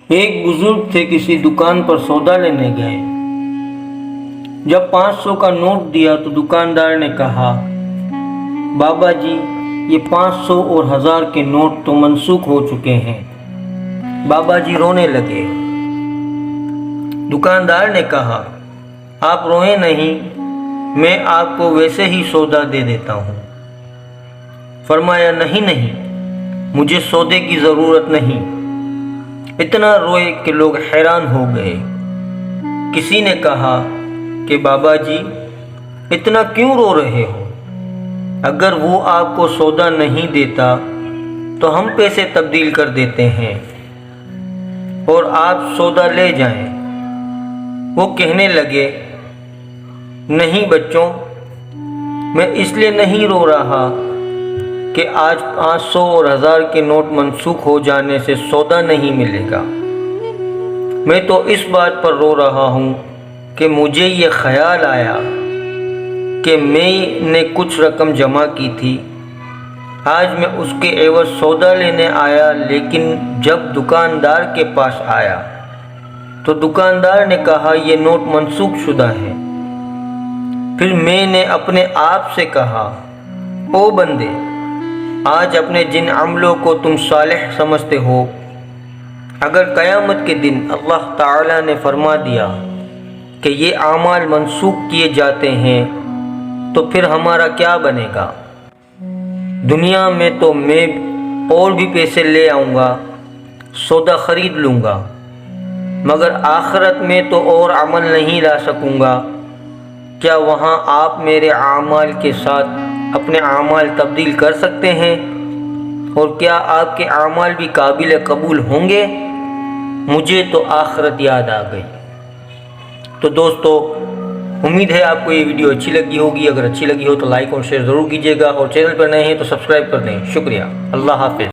ایک بزرگ تھے، کسی دکان پر سودا لینے گئے۔ جب 500 کا نوٹ دیا تو دکاندار نے کہا، بابا جی یہ 500 اور 1000 کے نوٹ تو منسوخ ہو چکے ہیں۔ بابا جی رونے لگے۔ دکاندار نے کہا، آپ روئیں نہیں، میں آپ کو ویسے ہی سودا دے دیتا ہوں۔ فرمایا، نہیں، مجھے سودے کی ضرورت نہیں۔ اتنا روئے کہ لوگ حیران ہو گئے۔ کسی نے کہا کہ بابا جی اتنا کیوں رو رہے ہو؟ اگر وہ آپ کو سودا نہیں دیتا تو ہم پیسے تبدیل کر دیتے ہیں اور آپ سودا لے جائیں۔ وہ کہنے لگے، نہیں بچوں، میں اس لیے نہیں رو رہا کہ آج 500 اور 1000 کے نوٹ منسوخ ہو جانے سے سودا نہیں ملے گا۔ میں تو اس بات پر رو رہا ہوں کہ مجھے یہ خیال آیا کہ میں نے کچھ رقم جمع کی تھی، آج میں اس کے عوض سودا لینے آیا، لیکن جب دکاندار کے پاس آیا تو دکاندار نے کہا یہ نوٹ منسوخ شدہ ہے۔ پھر میں نے اپنے آپ سے کہا، او بندے، آج اپنے جن عملوں کو تم صالح سمجھتے ہو، اگر قیامت کے دن اللہ تعالیٰ نے فرما دیا کہ یہ اعمال منسوخ کیے جاتے ہیں تو پھر ہمارا کیا بنے گا؟ دنیا میں تو میں اور بھی پیسے لے آؤں گا، سودا خرید لوں گا، مگر آخرت میں تو اور عمل نہیں لا سکوں گا۔ کیا وہاں آپ میرے اعمال کے ساتھ اپنے اعمال تبدیل کر سکتے ہیں؟ اور کیا آپ کے اعمال بھی قابل قبول ہوں گے؟ مجھے تو آخرت یاد آ گئی۔ تو دوستو، امید ہے آپ کو یہ ویڈیو اچھی لگی ہوگی۔ اگر اچھی لگی ہو تو لائک اور شیئر ضرور کیجیے گا، اور چینل پر نئے ہیں تو سبسکرائب کر دیں۔ شکریہ، اللہ حافظ۔